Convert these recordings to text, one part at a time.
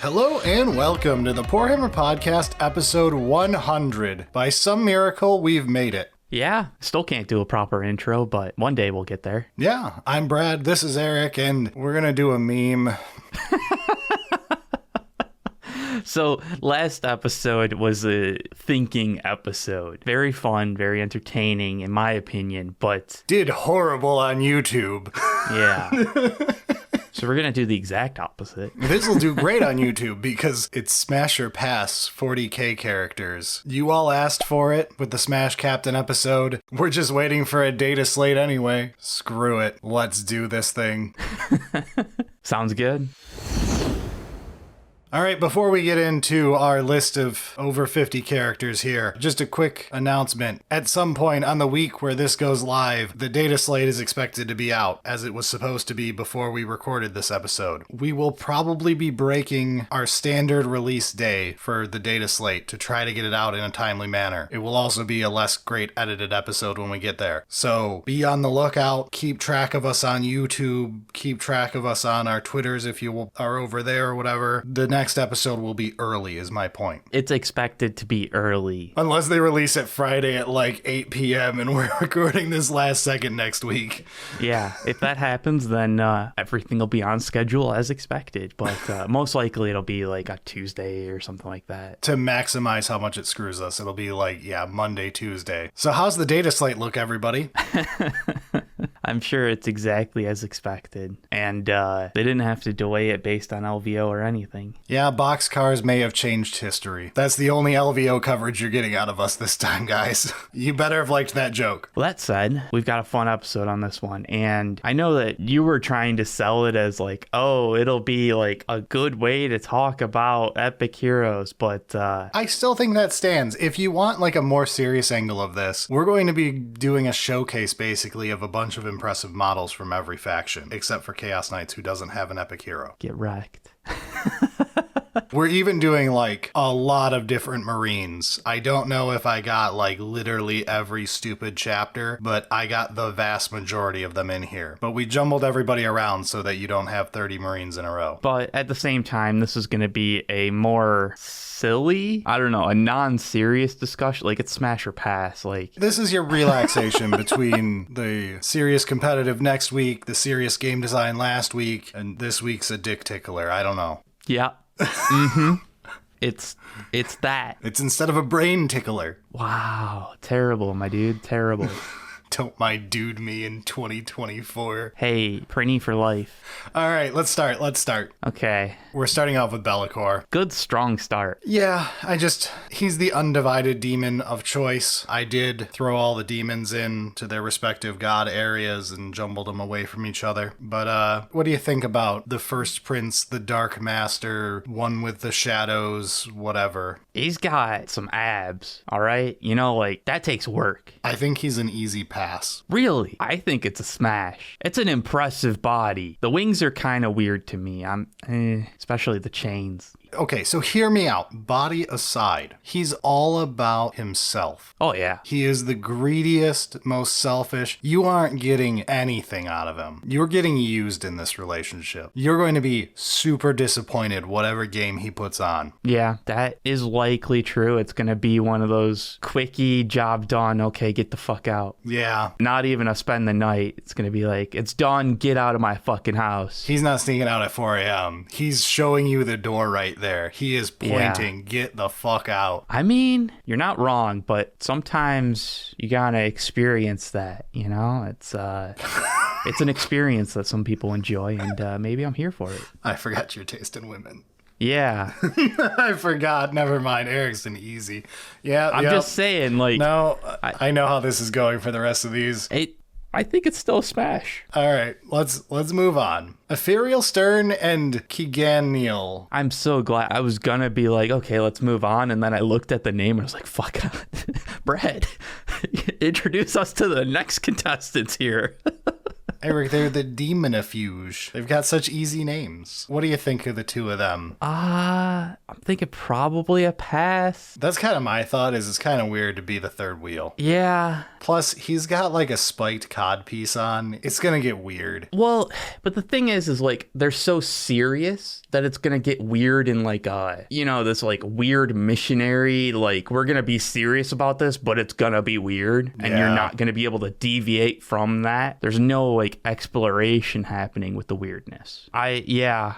Hello and welcome to the Poor Hammer Podcast, episode 100. By some miracle, we've made it. Yeah, still can't do a proper intro, but one day we'll get there. Yeah, I'm Brad, this is Eric, and we're gonna do a meme. So last episode was a thinking episode. Very fun, very entertaining, in my opinion, but... did horrible on YouTube. Yeah. So we're going to do the exact opposite. This will do great on YouTube because it's Smash or Pass 40k characters. You all asked for it with the Smash Captain episode. We're just waiting for a Dataslate anyway. Screw it. Let's do this thing. Sounds good. All right, before we get into our list of over 50 characters here, just a quick announcement. At some point on the week where this goes live, the data slate is expected to be out, as it was supposed to be before we recorded this episode. We will probably be breaking our standard release day for the data slate to try to get it out in a timely manner. It will also be a less great edited episode when we get there. So be on the lookout, keep track of us on YouTube, keep track of us on our Twitters if you are over there or whatever. The next episode will be early is my point. It's expected to be early. Unless they release it Friday at like 8 p.m. and we're recording this last second next week. Yeah, if that happens, then everything will be on schedule as expected. But most likely it'll be like a Tuesday or something like that. To maximize how much it screws us, it'll be like, yeah, Monday, Tuesday. So how's the data slate look, everybody? I'm sure it's exactly as expected. And they didn't have to delay it based on LVO or anything. Yeah, boxcars may have changed history. That's the only LVO coverage you're getting out of us this time, guys. You better have liked that joke. Well, that said, we've got a fun episode on this one. And I know that you were trying to sell it as like, oh, it'll be like a good way to talk about epic heroes. But I still think that stands. If you want like a more serious angle of this, we're going to be doing a showcase basically of a bunch of impressive models from every faction, except for Chaos Knights, who doesn't have an epic hero. Get wrecked. We're even doing like a lot of different Marines. I don't know if I got like literally every stupid chapter, but I got the vast majority of them in here. But we jumbled everybody around so that you don't have 30 Marines in a row. But at the same time, this is going to be a more silly, I don't know, a non-serious discussion. Like it's smash or pass. Like this is your relaxation between the serious competitive next week, the serious game design last week, and this week's a dick tickler. I don't know. Yeah. Mm-hmm. It's that. It's instead of a brain tickler. Wow. Terrible, my dude. Terrible. Don't mind dude me in 2024. Hey, Prinny for life. All right, let's start. Okay. We're starting off with Be'lakor. Good, strong start. Yeah, he's the undivided demon of choice. I did throw all the demons in to their respective god areas and jumbled them away from each other. But what do you think about the First Prince, the Dark Master, one with the shadows, whatever? He's got some abs, all right? You know, like, that takes work. I think he's an easy pass. Really? I think it's a smash. It's an impressive body. The wings are kind of weird to me. Especially the chains. Okay, so hear me out. Body aside, he's all about himself. Oh, yeah. He is the greediest, most selfish. You aren't getting anything out of him. You're getting used in this relationship. You're going to be super disappointed whatever game he puts on. Yeah, that is likely true. It's going to be one of those quickie, job done, okay, get the fuck out. Yeah. Not even a spend the night. It's going to be like, it's done, get out of my fucking house. He's not sneaking out at 4 a.m. He's showing you the door right there. He is pointing, get the fuck out. I mean, you're not wrong, but sometimes you gotta experience that, you know? It's an experience that some people enjoy, and maybe I'm here for it. I forgot your taste in women. Yeah. I forgot. Never mind. Eric's an easy. Yeah. I'm just saying, like... No, I know how this is going for the rest of these. I think it's still a smash. All right, let's move on. Ephrael Stern and Kyganil. I'm so glad. I was gonna be like, okay, let's move on, and then I looked at the name and I was like, fuck, Brad, introduce us to the next contestants here. Eric, they're the Daemonifuge. They've got such easy names. What do you think of the two of them? I'm thinking probably a pass. That's kind of my thought, is it's kind of weird to be the third wheel. Yeah. Plus, he's got like a spiked cod piece on. It's gonna get weird. Well, but the thing is like, they're so serious that it's gonna get weird in like, this like weird missionary, like, we're gonna be serious about this, but it's gonna be weird, and you're not gonna be able to deviate from that. There's no like exploration happening with the weirdness. I'm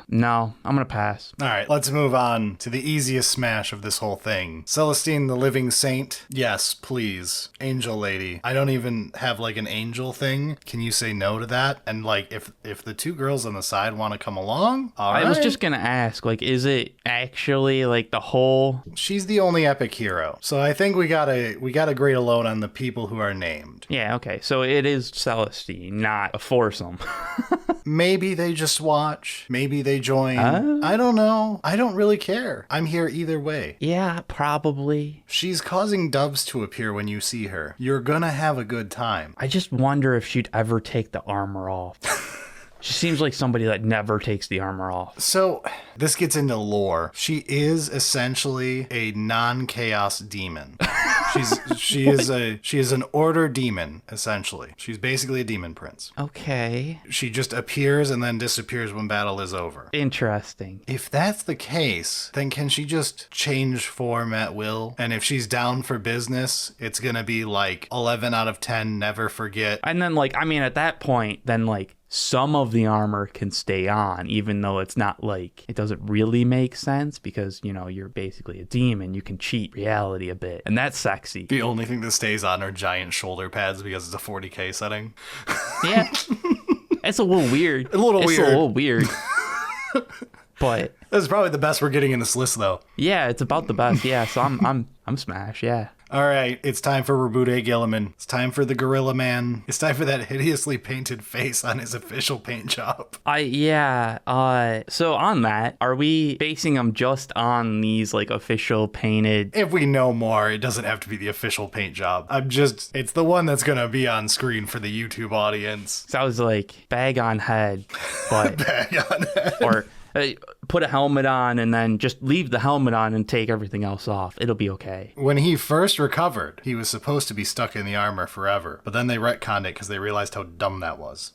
gonna pass. All right, let's move on to the easiest smash of this whole thing. Celestine the Living Saint. Yes, please. Angel Lady. I don't even have like an angel thing. Can you say no to that? And like, if the two girls on the side want to come along, all right. I was just gonna ask, like, is it actually like the whole? She's the only epic hero, so I think we gotta grade alone on the people who are named. Yeah, okay. So it is Celestine, not a foursome. Maybe they just watch. Maybe they join. I don't know. I don't really care. I'm here either way. Yeah, probably. She's causing doves to appear when you see her. You're gonna have a good time. I just wonder if she'd ever take the armor off. She seems like somebody that never takes the armor off. So, this gets into lore. She is essentially a non-chaos demon. She is an order demon, essentially. She's basically a demon prince. Okay. She just appears and then disappears when battle is over. Interesting. If that's the case, then can she just change form at will? And if she's down for business, it's gonna be like 11 out of 10, never forget. And then like, I mean, at that point, then like, some of the armor can stay on, even though it's not like, it doesn't really make sense because, you're basically a demon. You can cheat reality a bit. And that's sexy. The only thing that stays on are giant shoulder pads because it's a 40K setting. Yeah. It's a little weird. A little weird. But that's probably the best we're getting in this list, though. Yeah, it's about the best. Yeah, so I'm smash. Yeah. All right, it's time for Roboute Guilliman. It's time for the Gorilla Man. It's time for that hideously painted face on his official paint job. So on that, are we basing them just on these like official painted? If we know more, it doesn't have to be the official paint job. It's the one that's gonna be on screen for the YouTube audience. So I was like, bag on head, but bag on head. Or put a helmet on and then just leave the helmet on and take everything else off. It'll be okay. When he first recovered, he was supposed to be stuck in the armor forever, but then they retconned it because they realized how dumb that was.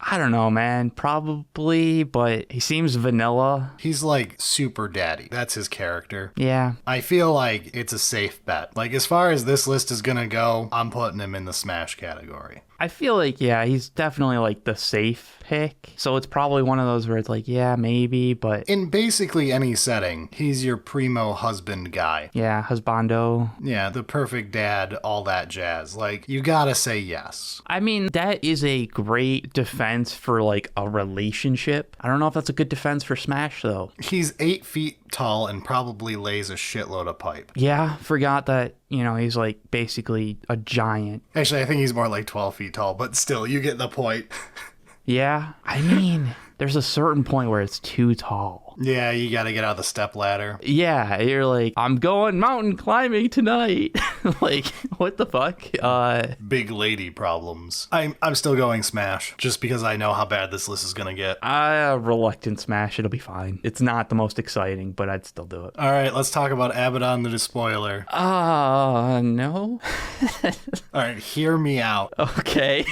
I don't know, man. Probably, but he seems vanilla. He's like super daddy. That's his character. Yeah. I feel like it's a safe bet. Like, as far as this list is gonna go, I'm putting him in the smash category. I feel like, yeah, he's definitely like the safe pick. So it's probably one of those where it's like, yeah, maybe, but in basically any setting, he's your primo husband guy. Yeah, husbando. Yeah, the perfect dad, all that jazz. Like, you gotta say yes. I mean, that is a great defense for like a relationship. I don't know if that's a good defense for Smash though. He's 8 feet tall and probably lays a shitload of pipe. Yeah, forgot that, he's like basically a giant. Actually, I think he's more like 12 feet tall, but still, you get the point. Yeah, I mean, there's a certain point where it's too tall. Yeah, you gotta get out of the step ladder. Yeah, you're like, I'm going mountain climbing tonight. Like, what the fuck? Big lady problems. I'm still going Smash, just because I know how bad this list is gonna get. Reluctant Smash, it'll be fine. It's not the most exciting, but I'd still do it. All right, let's talk about Abaddon the Despoiler. No. All right, hear me out. Okay.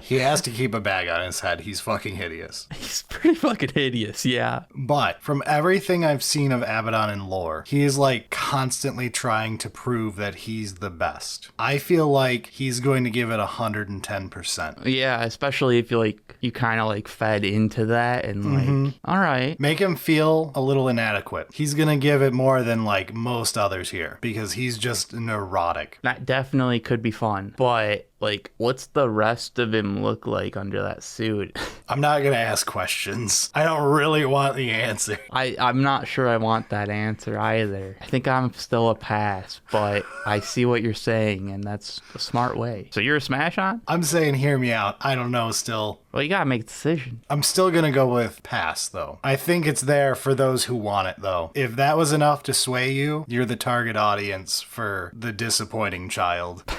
He has to keep a bag on his head. He's fucking hideous. He's pretty fucking hideous, yeah. But from everything I've seen of Abaddon in lore, he is like constantly trying to prove that he's the best. I feel like he's going to give it 110%. Yeah, especially if you kind of like fed into that and like, all right. Make him feel a little inadequate. He's going to give it more than like most others here because he's just neurotic. That definitely could be fun, but like, what's the rest of him look like under that suit? I'm not going to ask questions. I don't really want the answer. I'm not sure I want that answer either. I think I'm still a pass, but I see what you're saying, and that's a smart way. So you're a smash on? I'm saying hear me out. I don't know still. Well, you got to make a decision. I'm still going to go with pass, though. I think it's there for those who want it, though. If that was enough to sway you, you're the target audience for the disappointing child.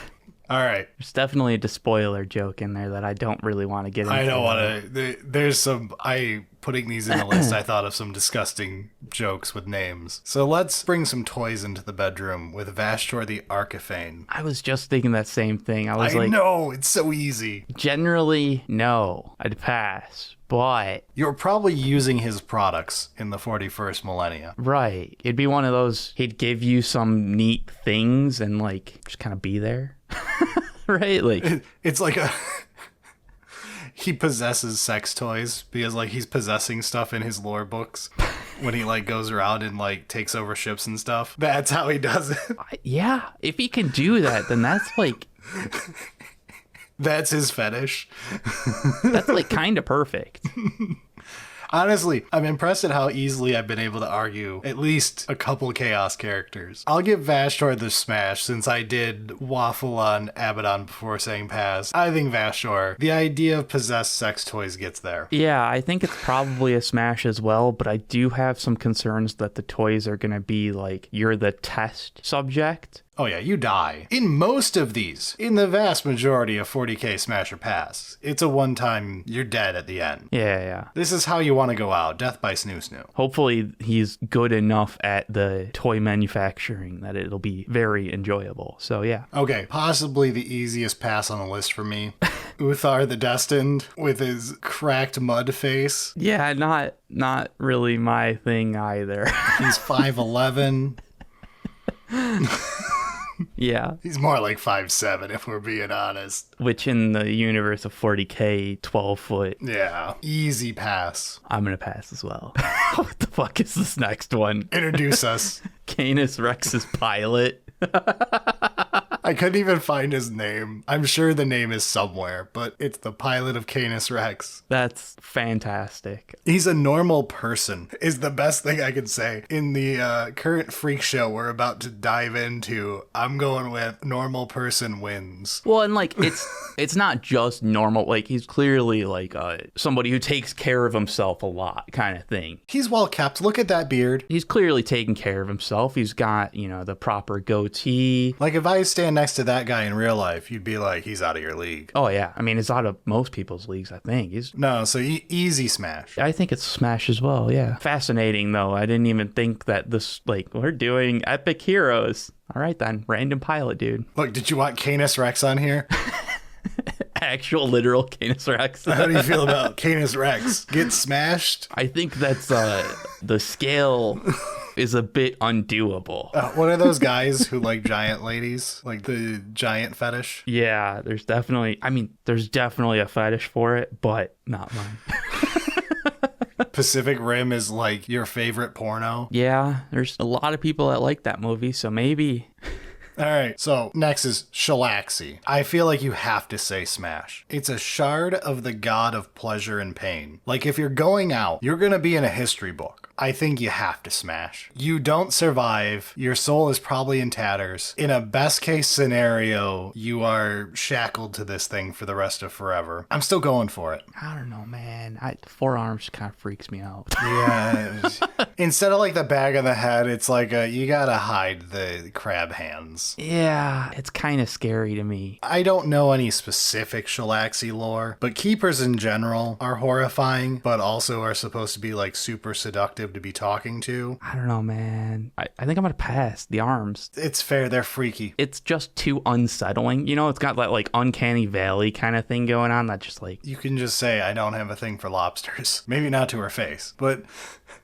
All right. There's definitely a despoiler joke in there that I don't really want to get into. I don't want to. There's some. Putting these in the list, I thought of some disgusting jokes with names. So let's bring some toys into the bedroom with Vashtorr the Arkifane. I was just thinking that same thing. I know, it's so easy. Generally, no, I'd pass. But you're probably using his products in the 41st millennia. Right. It'd be one of those, he'd give you some neat things and like just kind of be there. Right? Like it's like a he possesses sex toys because like he's possessing stuff in his lore books when he like goes around and like takes over ships and stuff. That's how he does it. Yeah, if he can do that, then that's like that's his fetish. That's like kind of perfect. Honestly, I'm impressed at how easily I've been able to argue at least a couple Chaos characters. I'll give Vashtorr the smash since I did waffle on Abaddon before saying pass. I think Vashtorr, the idea of possessed sex toys gets there. Yeah, I think it's probably a smash as well, but I do have some concerns that the toys are going to be like, you're the test subject. Oh yeah, you die. In most of these, in the vast majority of 40k Smash or Pass, it's a one-time, you're dead at the end. Yeah. This is how you want to go out, death by snoo-snoo. Hopefully he's good enough at the toy manufacturing that it'll be very enjoyable. So yeah. Okay, possibly the easiest pass on the list for me. Ûthar the Destined with his cracked mud face. Yeah, not really my thing either. He's 5'11". Yeah. He's more like 5'7", if we're being honest. Which in the universe of 40k, 12 foot. Yeah. Easy pass. I'm going to pass as well. What the fuck is this next one? Introduce us. Canis Rex's pilot. I couldn't even find his name. I'm sure the name is somewhere, but it's the pilot of Canis Rex. That's fantastic. He's a normal person, is the best thing I could say. In the current freak show we're about to dive into, I'm going with normal person wins. Well, and like, it's not just normal. Like, he's clearly like somebody who takes care of himself a lot kind of thing. He's well kept. Look at that beard. He's clearly taking care of himself. He's got, the proper goatee. Like, if I stand next to that guy in real life, you'd be like, he's out of your league. Oh, yeah. I mean, he's out of most people's leagues, I think. No, so easy smash. I think it's smash as well, yeah. Fascinating, though. I didn't even think that this, we're doing epic heroes. All right, then. Random pilot, dude. Look, did you want Canis Rex on here? Actual literal Canis Rex. How do you feel about Canis Rex? Get smashed? I think that's the scale is a bit undoable. What are those guys who like giant ladies? Like the giant fetish? Yeah, there's definitely a fetish for it, but not mine. Pacific Rim is like your favorite porno? Yeah, there's a lot of people that like that movie, so maybe. All right, so next is Shalaxi. I feel like you have to say smash. It's a shard of the god of pleasure and pain. Like, if you're going out, you're gonna be in a history book. I think you have to smash. You don't survive. Your soul is probably in tatters. In a best case scenario, you are shackled to this thing for the rest of forever. I'm still going for it. I don't know, man. Forearms kind of freaks me out. Yeah. Instead of like the bag on the head, it's like you gotta hide the crab hands. Yeah, it's kind of scary to me. I don't know any specific Shalaxi lore, but keepers in general are horrifying, but also are supposed to be like super seductive to be talking to. I don't know, man. I think I'm gonna pass. The arms. It's fair, they're freaky. It's just too unsettling. It's got that like uncanny valley kind of thing going on that just like... You can just say, I don't have a thing for lobsters. Maybe not to her face, but...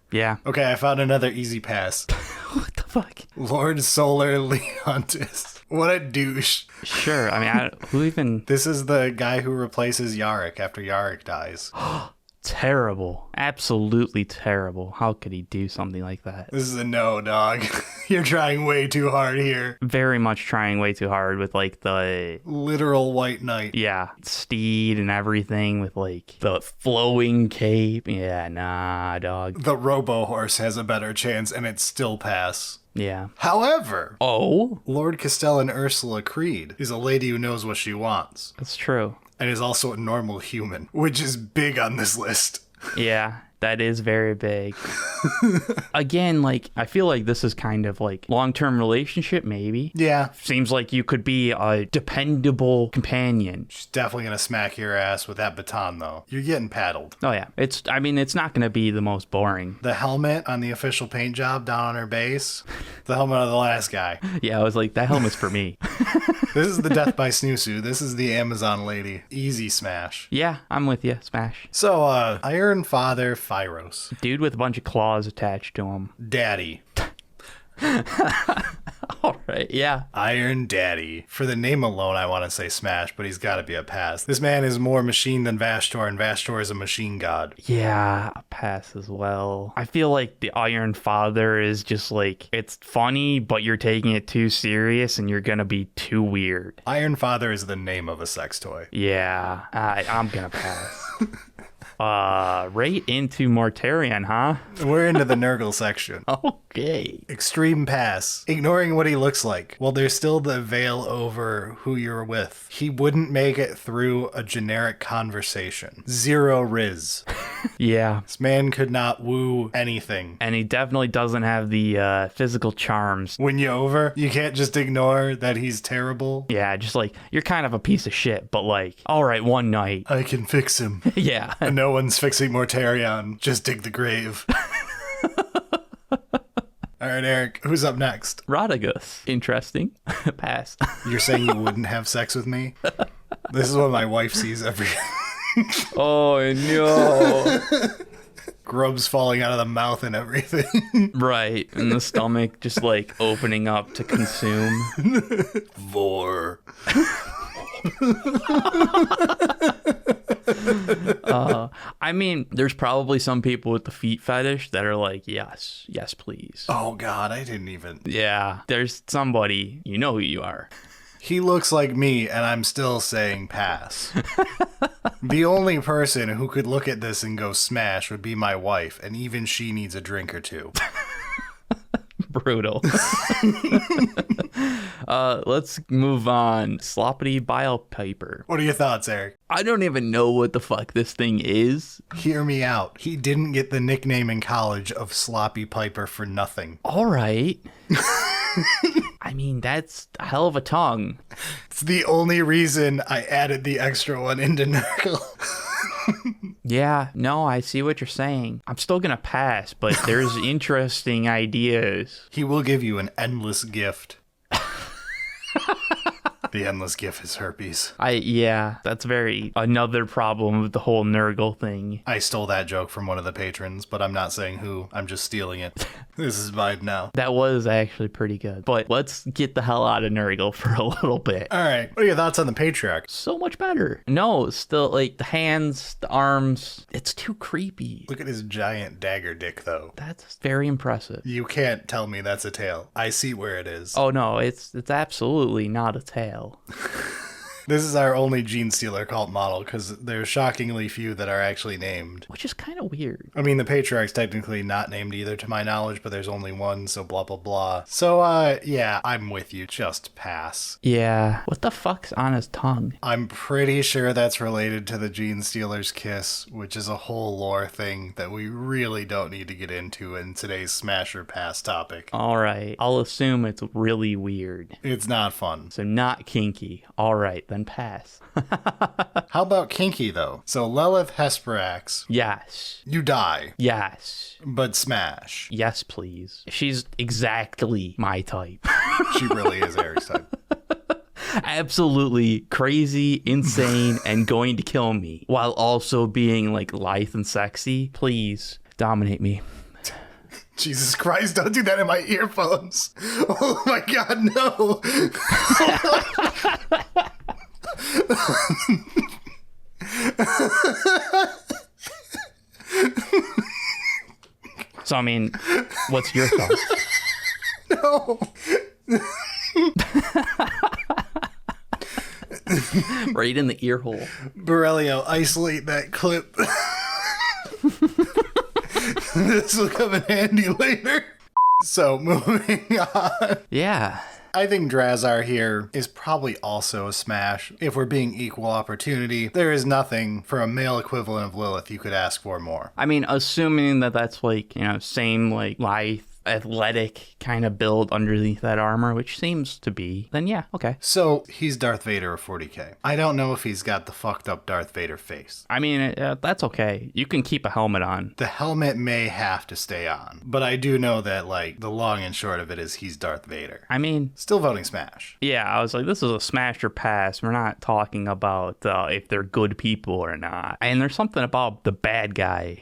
Yeah. Okay, I found another easy pass. What the fuck? Lord Solar Leontus. What a douche. Sure, I mean, who even... This is the guy who replaces Yarick after Yarick dies. Terrible. Absolutely terrible. How could he do something like that? This is a no, dog. You're trying way too hard here. Very much trying way too hard with like the... literal white knight. Yeah. Steed and everything with like the flowing cape. Yeah, nah, dog. The Robo Horse has a better chance and it's still pass. Yeah. However, Lord Castellan Ursula Creed is a lady who knows what she wants. That's true. And is also a normal human, which is big on this list. Yeah. That is very big. Again, like, I feel like this is kind of like long-term relationship, maybe. Yeah. Seems like you could be a dependable companion. She's definitely going to smack your ass with that baton, though. You're getting paddled. Oh, yeah. It's not going to be the most boring. The helmet on the official paint job down on her base, the helmet of the last guy. Yeah, I was like, that helmet's for me. This is the Death by Snoosu. This is the Amazon lady. Easy smash. Yeah, I'm with you. Smash. So, Iron Father Feirros. Dude with a bunch of claws attached to him. Daddy. All right, yeah. Iron Daddy. For the name alone, I want to say smash, but he's got to be a pass. This man is more machine than Vashtorr, and Vashtorr is a machine god. Yeah, a pass as well. I feel like the Iron Father is just like, it's funny, but you're taking it too serious and you're gonna be too weird. Iron Father is the name of a sex toy. Yeah, I'm gonna pass. Right into Mortarion, huh? We're into the Nurgle section. Okay. Extreme pass. Ignoring what he looks like. Well, there's still the veil over who you're with. He wouldn't make it through a generic conversation. Zero riz. Yeah. This man could not woo anything. And he definitely doesn't have the physical charms. Win you over? You can't just ignore that he's terrible. Yeah, just like, you're kind of a piece of shit, but like, all right, one night. I can fix him. Yeah. No one's fixing Mortarion. Just dig the grave. All right, Eric, who's up next? Rotigus. Interesting. Pass. You're saying you wouldn't have sex with me? This is what my wife sees every... Oh, no. Grubs falling out of the mouth and everything. Right. And the stomach just like opening up to consume. Vor. I mean, there's probably some people with the feet fetish that are like, yes, please. Oh, God, I didn't even... Yeah, there's somebody, you know who you are. He looks like me, and I'm still saying pass. The only person who could look at this and go smash would be my wife, and even she needs a drink or two. Brutal. Let's move on. Sloppity Bilepiper. What are your thoughts, Eric? I don't even know what the fuck this thing is. Hear me out. He didn't get the nickname in college of Sloppy Piper for nothing. All right. I mean, that's a hell of a tongue. It's the only reason I added the extra one into Nurgle. Yeah, no, I see what you're saying. I'm still gonna pass, but there's interesting ideas. He will give you an endless gift. The endless gift is herpes. Yeah, that's another problem with the whole Nurgle thing. I stole that joke from one of the patrons, but I'm not saying who. I'm just stealing it. This is mine now. That was actually pretty good. But let's get the hell out of Nurgle for a little bit. All right. What are your thoughts on the Patriarch? So much better. No, still, like, the hands, the arms, it's too creepy. Look at his giant dagger dick, though. That's very impressive. You can't tell me that's a tail. I see where it is. Oh, no, it's absolutely not a tail. This is our only Gene Stealer cult model, because there's shockingly few that are actually named. Which is kind of weird. I mean, the Patriarch's technically not named either, to my knowledge, but there's only one, so blah, blah, blah. So, yeah, I'm with you. Just pass. Yeah. What the fuck's on his tongue? I'm pretty sure that's related to the Gene Stealer's kiss, which is a whole lore thing that we really don't need to get into in today's Smash or Pass topic. All right. I'll assume it's really weird. It's not fun. So not kinky. All right, then pass. How about kinky, though? So Lelith Hesperax. Yes. You die. Yes. But smash. Yes, please. She's exactly my type. She really is Eric's type. Absolutely crazy, insane, and going to kill me, while also being like lithe and sexy. Please dominate me. Jesus Christ, don't do that in my earphones. Oh my God, no. So, I mean, what's your thoughts? No. Right in the ear hole. Borrelio, isolate that clip. This will come in handy later. So, moving on. Yeah. I think Drazhar here is probably also a smash. If we're being equal opportunity, there is nothing for a male equivalent of Lelith you could ask for more. I mean, assuming that that's like, same like lithe, athletic kind of build underneath that armor, which seems to be, then yeah, okay. So he's Darth Vader of 40k. I don't know if he's got the fucked up Darth Vader face. I mean, that's okay. You can keep a helmet on. The helmet may have to stay on, but I do know that, like, the long and short of it is he's Darth Vader. I mean, still voting smash. Yeah, I was like, this is a smash or pass. We're not talking about if they're good people or not. And there's something about the bad guy,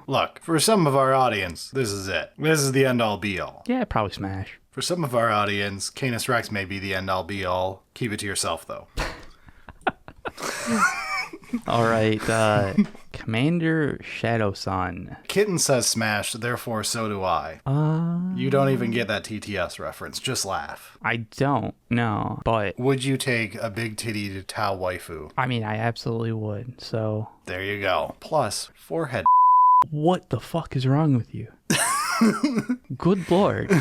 Look, for some of our audience, this is it. This is the end-all be-all. Yeah, probably smash. For some of our audience, Canis Rex may be the end-all be-all. Keep it to yourself, though. All right, Commander Shadowsun. Kitten says smash, therefore so do I. You don't even get that TTS reference. Just laugh. I don't know, but... Would you take a big-tittied Tau waifu? I mean, I absolutely would, so... There you go. Plus, forehead. What the fuck is wrong with you? Good lord.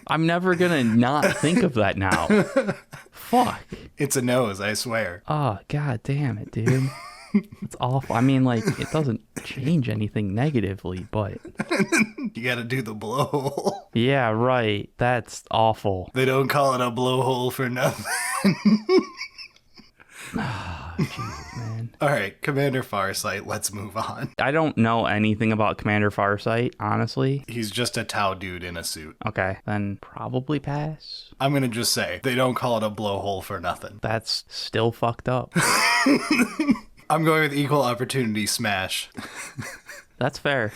I'm never gonna not think of that now. Fuck. It's a nose, I swear. Oh, god damn it, dude. It's awful. I mean, like, it doesn't change anything negatively, but... You gotta do the blowhole. Yeah, right. That's awful. They don't call it a blowhole for nothing. Oh, Jesus, man. All right, Commander Farsight, let's move on. I don't know anything about Commander Farsight, honestly. He's just a Tau dude in a suit. Okay, then probably pass. I'm gonna just say, they don't call it a blowhole for nothing. That's still fucked up. I'm going with equal opportunity smash. That's fair.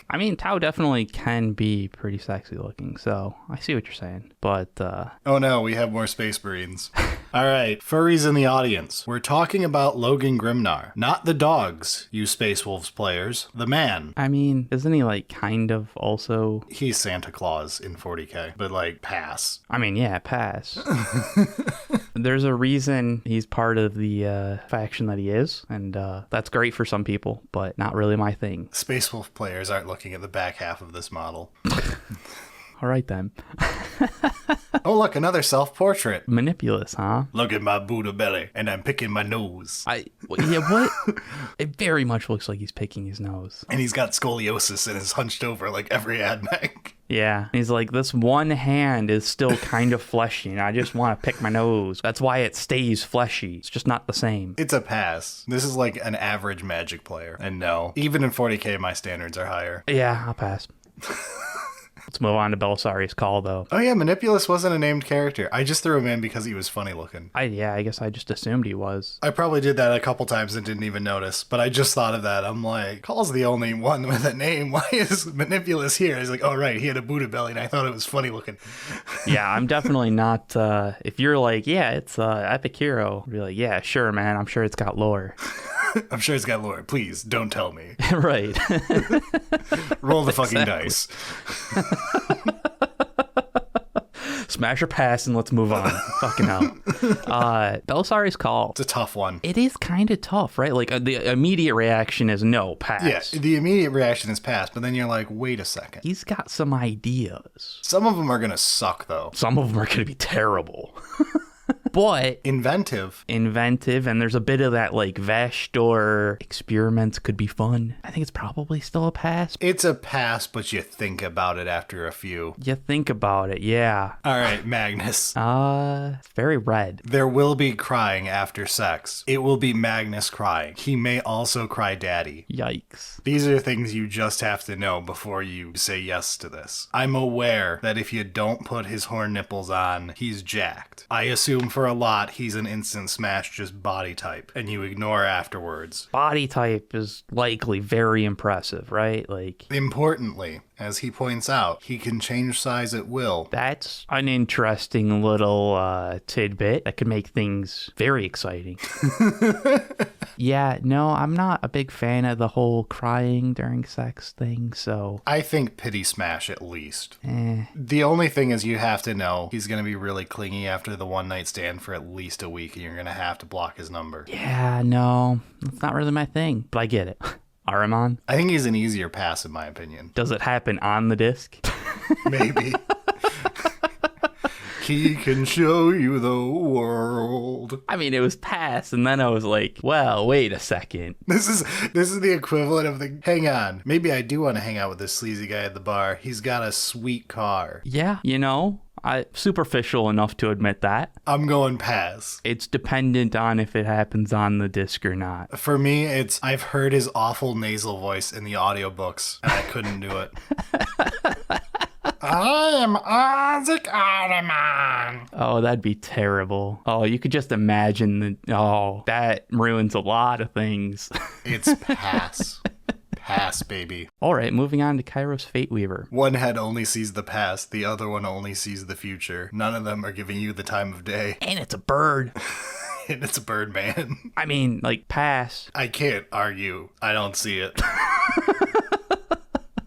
I mean, Tau definitely can be pretty sexy looking, so I see what you're saying. But, Oh no, we have more Space Marines. All right, furries in the audience. We're talking about Logan Grimnar. Not the dogs, you Space Wolves players. The man. I mean, isn't he, like, kind of also... He's Santa Claus in 40k, but, like, pass. I mean, yeah, pass. There's a reason he's part of the faction that he is, and that's great for some people, but not really my thing. Space Wolf players aren't looking at the back half of this model. All right, then. Oh, look, another self-portrait. Manipulous, huh? Look at my Buddha belly, and I'm picking my nose. Yeah, what? It very much looks like he's picking his nose. And he's got scoliosis and is hunched over like every admech. Yeah, he's like, this one hand is still kind of fleshy, and I just want to pick my nose. That's why it stays fleshy. It's just not the same. It's a pass. This is like an average Magic player. And no, even in 40k, my standards are higher. Yeah, I'll pass. Let's move on to Belisarius Cawl, though. Oh yeah, Manipulus wasn't a named character. I just threw him in because he was funny looking. I guess I just assumed he was. I probably did that a couple times and didn't even notice, but I just thought of that. I'm like, Call's the only one with a name. Why is Manipulus here? He's like, oh right, he had a Buddha belly, and I thought it was funny looking. Yeah, I'm definitely not, if you're like, yeah, it's epic hero, I'll be like, yeah, sure, man, I'm sure it's got lore. I'm sure it's got lore. Please, don't tell me. Right. Roll the fucking dice. Smash or pass and let's move on. Fucking hell. Belisarius Cawl. It's a tough one. It is kind of tough, right? Like, the immediate reaction is no, pass. Yeah, the immediate reaction is pass, but then you're like, wait a second. He's got some ideas. Some of them are going to suck, though. Some of them are going to be terrible. But inventive, and there's a bit of that, like, Vashtorr experiments could be fun. I think it's probably still a pass. It's a pass, but you think about it after a few. You think about it, yeah. All right, Magnus. It's very red. There will be crying after sex. It will be Magnus crying. He may also cry daddy. Yikes. These are things you just have to know before you say yes to this. I'm aware that if you don't put his horn nipples on, he's jacked. I assume for a lot, he's an instant smash just body type, and you ignore afterwards. Body type is likely very impressive, right? Like, importantly, as he points out, he can change size at will. That's an interesting little tidbit that could make things very exciting. Yeah, no, I'm not a big fan of the whole crying during sex thing, so... I think pity smash at least. The only thing is you have to know he's going to be really clingy after the one night stand for at least a week, and you're going to have to block his number. Yeah, no, it's not really my thing, but I get it. Ahriman? I think he's an easier pass in my opinion. Does it happen on the disc? Maybe. He can show you the world. I mean, it was pass, and then I was like, well, wait a second. This is the equivalent of the, hang on, maybe I do want to hang out with this sleazy guy at the bar. He's got a sweet car. Yeah, I'm superficial enough to admit that. I'm going pass. It's dependent on if it happens on the disc or not. For me, I've heard his awful nasal voice in the audiobooks, and I couldn't do it. I am Isaac Ottoman. Oh, that'd be terrible. Oh, you could just imagine that ruins a lot of things. It's pass. Pass, baby. All right, moving on to Kairos Fateweaver. One head only sees the past, the other one only sees the future. None of them are giving you the time of day. And it's a bird. And it's a bird, man. I mean, like, pass. I can't argue. I don't see it.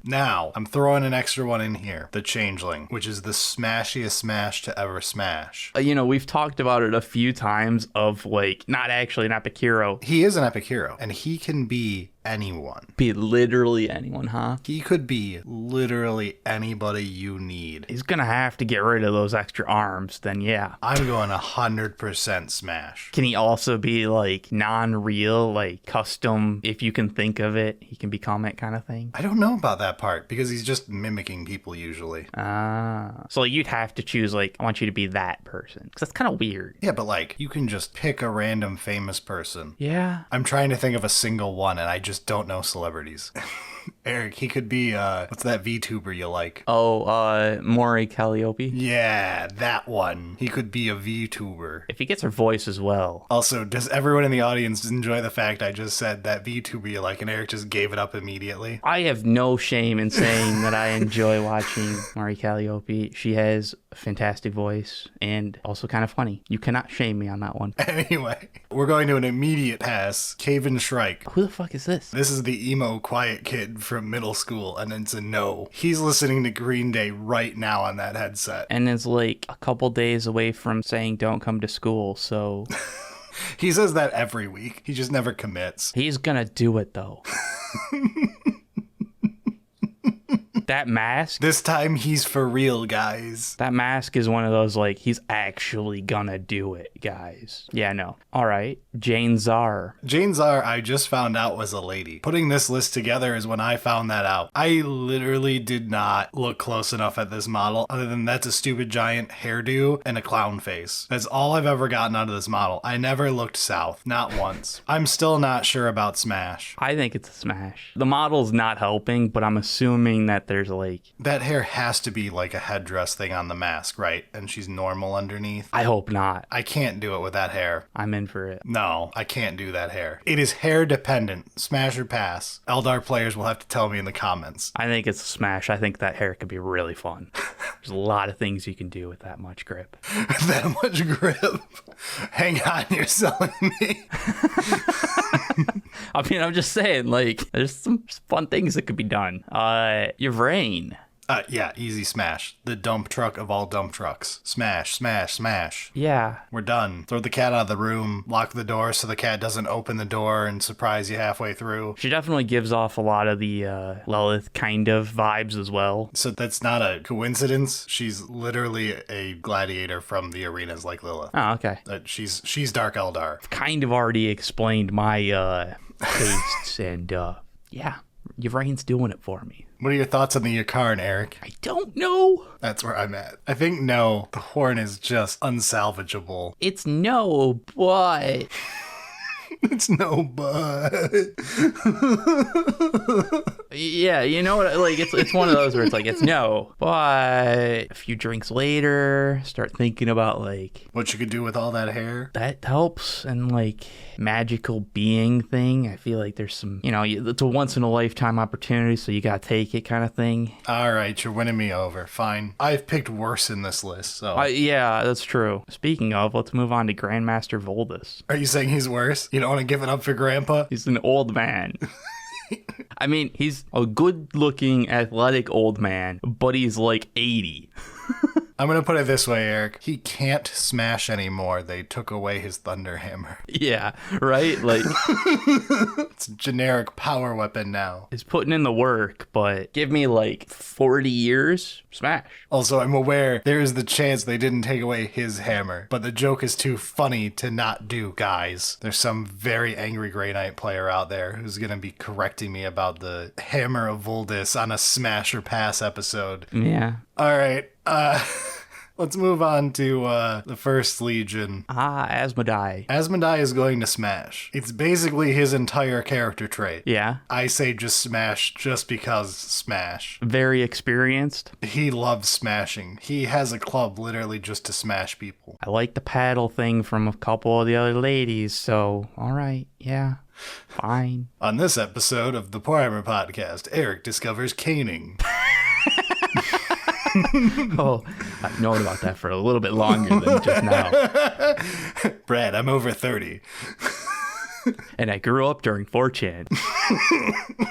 Now, I'm throwing an extra one in here. The Changeling, which is the smashiest smash to ever smash. We've talked about it a few times of, like, not actually an epic hero. He is an epic hero, and he can be anyone. Be literally anyone, huh? He could be literally anybody you need. He's gonna have to get rid of those extra arms, then yeah. I'm going 100% smash. Can he also be, like, non-real, like, custom, if you can think of it, he can become it kind of thing? I don't know about that part, because he's just mimicking people usually. So like, you'd have to choose, like, I want you to be that person, because that's kind of weird. Yeah, but, like, you can just pick a random famous person. Yeah. I'm trying to think of a single one, and I just don't know celebrities. Eric, he could be, what's that VTuber you like? Maury Calliope? Yeah, that one. He could be a VTuber. If he gets her voice as well. Also, does everyone in the audience enjoy the fact I just said that VTuber you like, and Eric just gave it up immediately? I have no shame in saying that I enjoy watching Maury Calliope. She has a fantastic voice, and also kind of funny. You cannot shame me on that one. Anyway, we're going to an immediate pass. Kayvaan Shrike. Who the fuck is this? This is the emo quiet kid from middle school, and it's a no. He's listening to Green Day right now on that headset. And is like a couple days away from saying don't come to school, so... He says that every week. He just never commits. He's gonna do it, though. That mask? This time he's for real, guys. That mask is one of those, like, he's actually gonna do it, guys. Yeah, no. All right. Jain Zar. Jain Zar, I just found out was a lady. Putting this list together is when I found that out. I literally did not look close enough at this model, other than that's a stupid giant hairdo and a clown face. That's all I've ever gotten out of this model. I never looked south. Not once. I'm still not sure about Smash. I think it's a smash. The model's not helping, but I'm assuming that there's like... That hair has to be like a headdress thing on the mask, right? And she's normal underneath? I hope not. I can't do it with that hair. I'm in for it. No, I can't do that hair. It is hair dependent. Smash or pass. Eldar players will have to tell me in the comments. I think it's a smash. I think that hair could be really fun. There's a lot of things you can do with that much grip. That much grip? Hang on, you're selling me. I mean, I'm just saying, like, there's some fun things that could be done. Yvraine. Yeah, easy smash. The dump truck of all dump trucks. Smash, smash, smash. Yeah. We're done. Throw the cat out of the room, lock the door so the cat doesn't open the door and surprise you halfway through. She definitely gives off a lot of the Lelith kind of vibes as well. So that's not a coincidence. She's literally a gladiator from the arenas like Lilith. Oh, okay. She's Dark Eldar. I've kind of already explained my tastes and yeah, Yvraine's doing it for me. What are your thoughts on the Yakaran, Eric? I don't know. That's where I'm at. I think no. The horn is just unsalvageable. It's no, but... It's no but. Yeah, you know what? Like, it's one of those where it's like, it's no, but a few drinks later, start thinking about, like... What you could do with all that hair? That helps, and, like, magical being thing. I feel like there's some, it's a once-in-a-lifetime opportunity, so you gotta take it kind of thing. All right, you're winning me over. Fine. I've picked worse in this list, so... Yeah, that's true. Speaking of, let's move on to Grandmaster Voldus. Are you saying he's worse? You don't want to give it up for Grandpa? He's an old man. I mean, he's a good-looking, athletic old man, but he's like 80. I'm going to put it this way, Eric. He can't smash anymore. They took away his Thunderhammer. Yeah, right? Like, It's a generic power weapon now. it's putting in the work, but give me like 40 years, smash. Also, I'm aware there is the chance they didn't take away his hammer, but the joke is too funny to not do, guys. There's some very angry Grey Knight player out there who's going to be correcting me about the Hammer of Voldis on a Smash or Pass episode. Yeah. All right, let's move on to the First Legion. Asmodai. Asmodai is going to smash. It's basically his entire character trait. Yeah. I say just smash just because smash. Very experienced. He loves smashing. He has a club literally just to smash people. I like the paddle thing from a couple of the other ladies, so all right, yeah, fine. On this episode of the Primer Podcast, Eric discovers caning. Oh, I've known about that for a little bit longer than just now. Brad, I'm over 30. And I grew up during 4chan.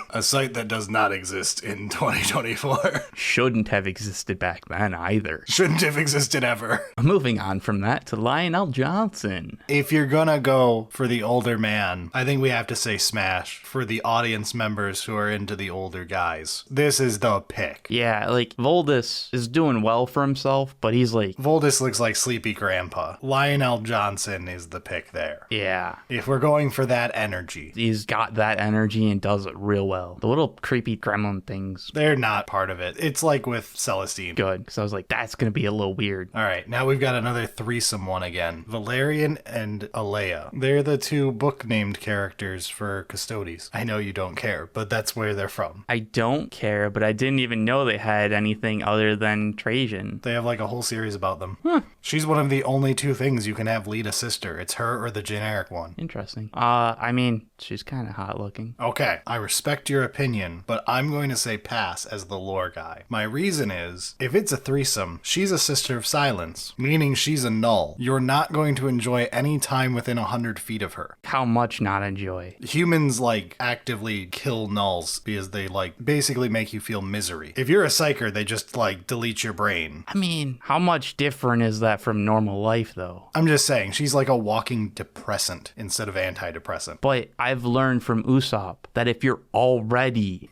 A site that does not exist in 2024. Shouldn't have existed back then either. Shouldn't have existed ever. Moving on from that to Lionel Johnson. If you're gonna go for the older man, I think we have to say smash for the audience members who are into the older guys. This is the pick. Yeah, like, Voldis is doing well for himself, but he's like, Voldis looks like Sleepy Grandpa. Lionel Johnson is the pick there. yeah, If we're going for that energy. he's got that energy and does it real well. The little creepy gremlin things, They're not part of it. It's like with Celestine. good, because I was like, that's going to be a little weird. All right, now we've got another threesome one again. Valerian and Aleya. They're the two book-named characters for Custodes. I know you don't care, but that's where they're from. I don't care, but I didn't even know they had anything other than Trajan. They have like a whole series about them. She's one of the only two things you can have lead a sister. It's her or the generic one. Interesting. I mean, she's kind of hot looking. Okay, I respect your opinion, but I'm going to say pass as the lore guy. My reason is, if it's a threesome, she's a sister of silence, meaning she's a null. You're not going to enjoy any time within 100 feet of her. How much not enjoy? Humans, like, actively kill nulls because they, like, basically make you feel misery. If you're a psyker, they just, like, delete your brain. I mean, how much different is that from normal life, though? I'm just saying, she's like a walking depressant instead of antidepressant. But I've learned from Usopp that if you're already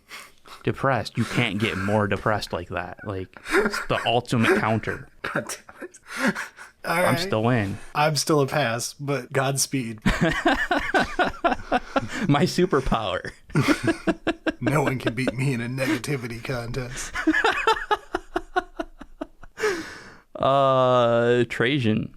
depressed, you can't get more depressed like that. Like, it's the ultimate counter. God damn it. All right. I'm still in. I'm still a pass, but Godspeed. My superpower. No one can beat me in a negativity contest. Trajan.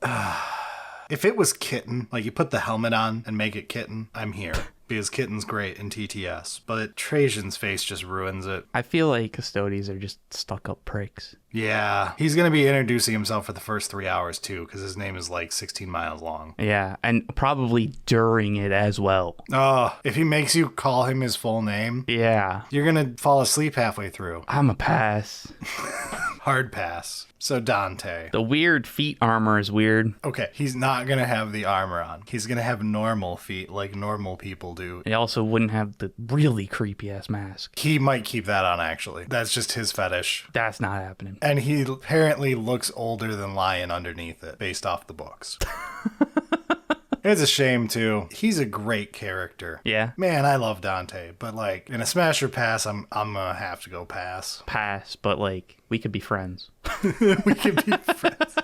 If it was Kitten, like you put the helmet on and make it Kitten, I'm here. Because Kitten's great in TTS, but Trajan's face just ruins it. I feel like Custodes are just stuck-up pricks. Yeah, he's going to be introducing himself for the first 3 hours too, because his name is like 16 miles long. Yeah, and probably during it as well. Oh, if he makes you call him his full name, Yeah. you're going to fall asleep halfway through. I'm a pass. Hard pass. So Dante. The weird feet armor is weird. Okay, he's not going to have the armor on. He's going to have normal feet like normal people do. He also wouldn't have the really creepy-ass mask. He might keep that on, actually. That's just his fetish. That's not happening. And he apparently looks older than Lion underneath it, based off the books. It's a shame, too. He's a great character. Yeah. Man, I love Dante, but like, in a smash or pass, I'm gonna have to go pass. Pass, but like, we could be friends. We can be friends.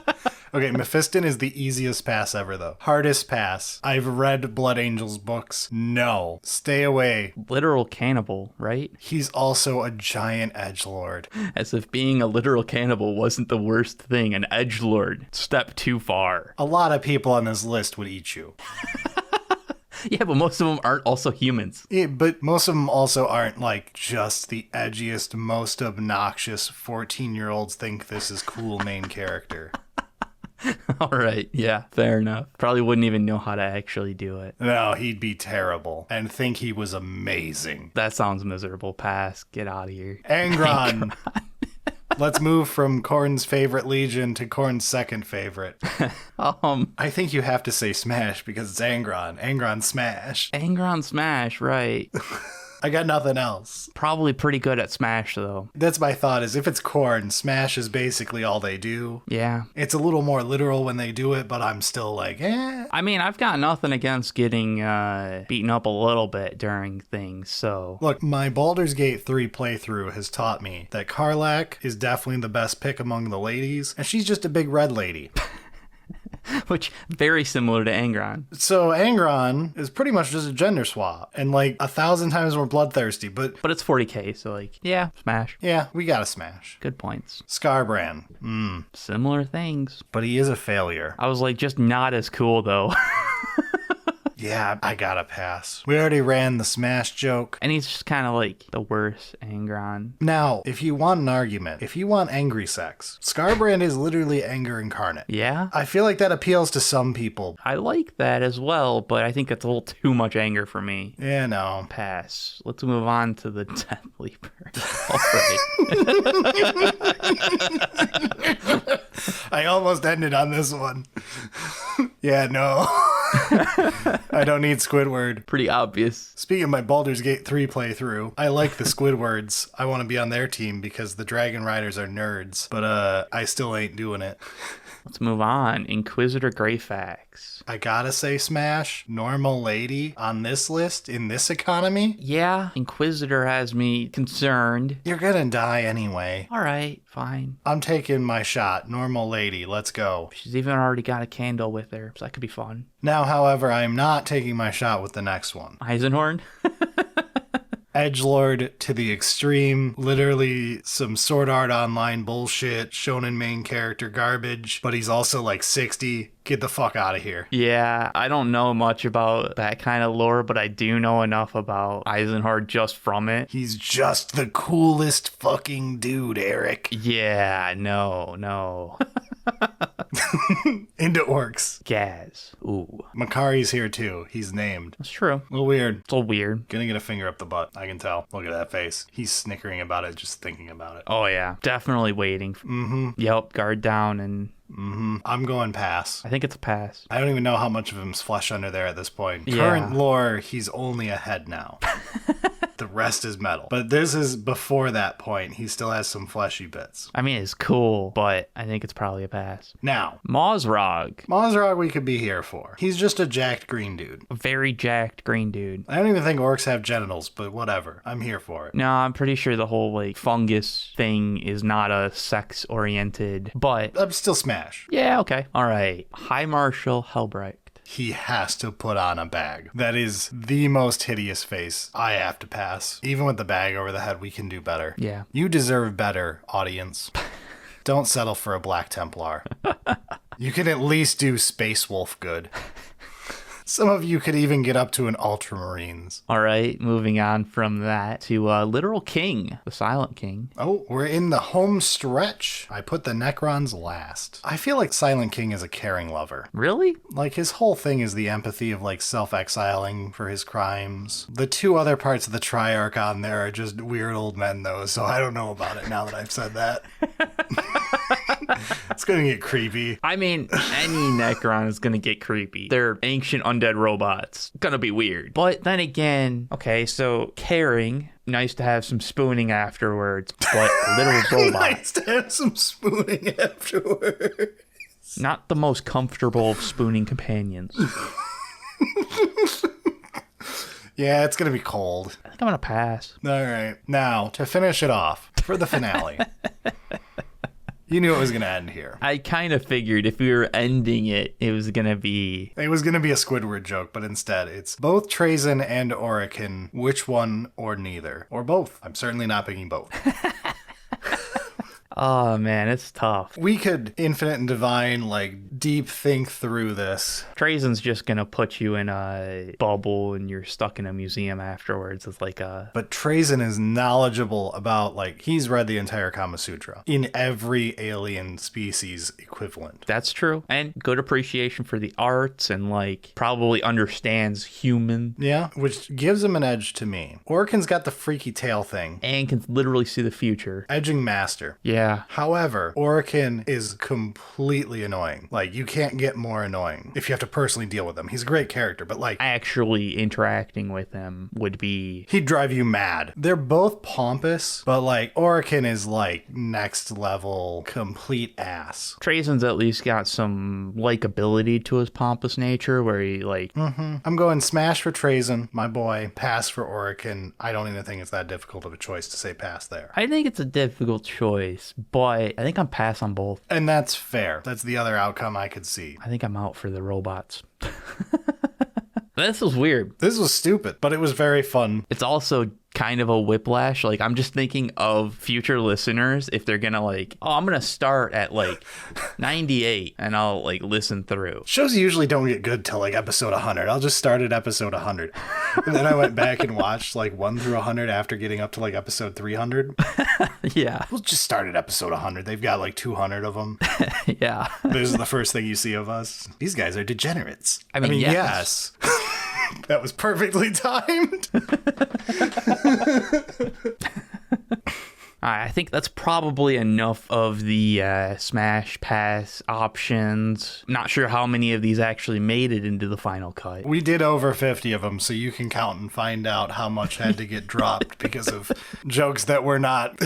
Okay, Mephiston is the easiest pass ever, though. Hardest pass. I've read Blood Angel's books. No. Stay away. Literal cannibal, right? He's also a giant edgelord. As if being a literal cannibal wasn't the worst thing. An edgelord. Step too far. A lot of people on this list would eat you. Yeah, but most of them aren't also humans. Yeah, but most of them also aren't like just the edgiest, most obnoxious 14-year-olds think this is cool main character. All right, yeah, fair enough. Probably wouldn't even know how to actually do it. No, he'd be terrible and think he was amazing. That sounds miserable. Pass. Get out of here. Angron. Let's move from Korn's favorite legion to Korn's second favorite. I think you have to say Smash because it's Angron. Angron Smash. Angron Smash, right. I got nothing else. Probably pretty good at Smash, though. That's my thought, is if it's Khorne, Smash is basically all they do. Yeah. It's a little more literal when they do it, but I'm still like, eh. I mean, I've got nothing against getting beaten up a little bit during things, so... Look, my Baldur's Gate 3 playthrough has taught me that Karlach is definitely the best pick among the ladies, and she's just a big red lady. Which, very similar to Angron. So Angron is pretty much just a gender swap, and like 1,000 times more bloodthirsty, but But it's 40k, so like, yeah, Smash. yeah, we gotta smash. Good points. Skarbrand, Similar things. but he is a failure. I was like, just not as cool, though. Yeah, I gotta pass. We already ran the smash joke. And he's just kind of like the worst Angron. Now, if you want an argument, if you want angry sex, Skarbrand is literally anger incarnate. Yeah, I feel like that appeals to some people. I like that as well, but I think it's a little too much anger for me. Yeah, no. Pass. Let's move on to the Death Leaper. All right. I almost ended on this one. Yeah, no. I don't need Squidward. Pretty obvious. Speaking of my Baldur's Gate 3 playthrough, I like the Squidwards. I want to be on their team because the Dragon Riders are nerds, but I still ain't doing it. Let's move on. Inquisitor Greyfax. I gotta say Smash, normal lady on this list, in this economy? Yeah, Inquisitor has me concerned. You're gonna die anyway. All right, fine. I'm taking my shot. Normal lady, let's go. She's even already got a candle with her, so that could be fun. Now, however, I am not taking my shot with the next one. Eisenhorn? Edgelord to the extreme, literally some Sword Art Online bullshit, shonen main character garbage, but he's also like 60. Get the fuck out of here. Yeah, I don't know much about that kind of lore, but I do know enough about Eisenhorn just from it. He's just the coolest fucking dude, Eric. Yeah, no. Into orcs. Gaz. Ooh. Makari's here too. He's named. That's true. A little weird. It's a little weird. Gonna get a finger up the butt. I can tell. Look at that face. He's snickering about it, just thinking about it. Oh, yeah. Definitely waiting. Yep, guard down, and I'm going pass. I think it's a pass. I don't even know how much of him's flesh under there at this point. Yeah. Current lore, he's only a head now. The rest is metal. But this is before that point. He still has some fleshy bits. I mean, it's cool, but I think it's probably a pass. Now, Mozrog. we could be here for. He's just a jacked green dude. A very jacked green dude. I don't even think orcs have genitals, but whatever. I'm here for it. No, I'm pretty sure the whole, like, fungus thing is not a sex-oriented, but... I'm still smash. Yeah, okay. All right. High Marshal Helbright. He has to put on a bag. That is the most hideous face. I have to pass. Even with the bag over the head, we can do better. Yeah. You deserve better, audience. Don't settle for a Black Templar. You can at least do Space Wolf good. Some of you could even get up to an Ultramarines. All right, moving on from that to Literal King, the Silent King. Oh, we're in the home stretch. I put the Necrons last. I feel like Silent King is a caring lover. Really? Like, his whole thing is the empathy of, like, self-exiling for his crimes. The two other parts of the Triarch on there are just weird old men, though, so I don't know about it now that I've said that. It's gonna get creepy. I mean, any Necron is gonna get creepy. They're ancient undead robots. Gonna be weird. But then again, okay, so caring, nice to have some spooning afterwards, but literal robot. Nice to have some spooning afterwards. Not the most comfortable of spooning companions. Yeah, it's gonna be cold. I think I'm gonna pass. All right. Now, to finish it off, for the finale. You knew it was going to end here. I kind of figured if we were ending it, it was going to be... It was going to be a Squidward joke, but instead it's both Trazyn and Orican. Which one or neither? Or both. I'm certainly not picking both. Oh, man, it's tough. We could Infinite and Divine, like, deep think through this. Trazyn's just going to put you in a bubble and you're stuck in a museum afterwards. It's like a... But Trazyn is knowledgeable about, like, he's read the entire Kama Sutra in every alien species equivalent. That's true. And good appreciation for the arts and, like, probably understands human. Yeah, which gives him an edge to me. Orican's got the freaky tail thing. And can literally see the future. Edging master. Yeah. Yeah. However, Orokin is completely annoying. Like, you can't get more annoying if you have to personally deal with him. He's a great character, but like... Actually interacting with him would be... He'd drive you mad. They're both pompous, but like, Orokin is like next level complete ass. Trazen's at least got some likability to his pompous nature where he like... I'm going smash for Trazen, my boy. Pass for Orokin. I don't even think it's that difficult of a choice to say pass there. I think it's a difficult choice, but I think I'm pass on both. And that's fair. That's the other outcome I could see. I think I'm out for the robots. This was weird. This was stupid, but it was very fun. It's also kind of a whiplash. Like, I'm just thinking of future listeners if they're gonna like, oh, I'm gonna start at like 98 and I'll like listen through. Shows usually don't get good till like episode 100. I'll just start at episode 100. And then I went back and watched like 1 through 100 after getting up to like episode 300. Yeah. We'll just start at episode 100. They've got like 200 of them. Yeah. This is the first thing you see of us. These guys are degenerates. I mean yes. That was perfectly timed. I think that's probably enough of the Smash Pass options. Not sure how many of these actually made it into the final cut. We did over 50 of them, so you can count and find out how much had to get dropped because of jokes that were not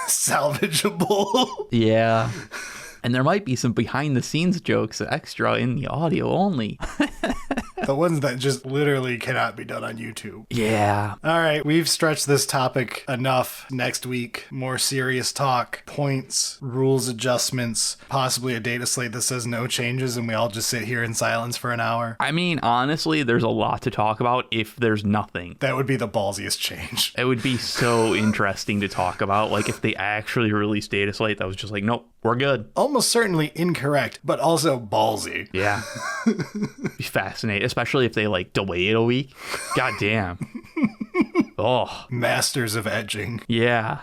salvageable. Yeah. And there might be some behind the scenes jokes extra in the audio only. The ones that just literally cannot be done on YouTube. Yeah. All right, we've stretched this topic enough. Next week, more serious talk, points, rules adjustments, possibly a data slate that says no changes, and we all just sit here in silence for an hour. I mean, honestly, there's a lot to talk about if there's nothing. That would be the ballsiest change. It would be so interesting to talk about. Like, if they actually released data slate that was just like, nope, we're good. Almost certainly incorrect, but also ballsy. Yeah. Be fascinating, especially if they like delay it a week. God damn. Oh. Masters of edging. Yeah.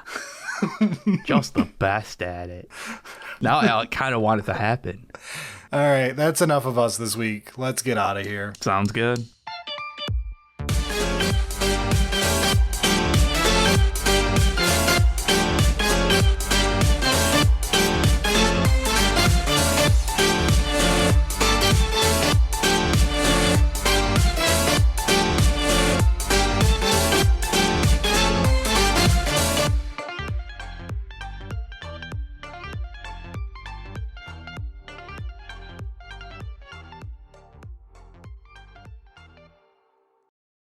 Just the best at it. Now I kind of want it to happen. All right, that's enough of us this week. Let's get out of here. Sounds good.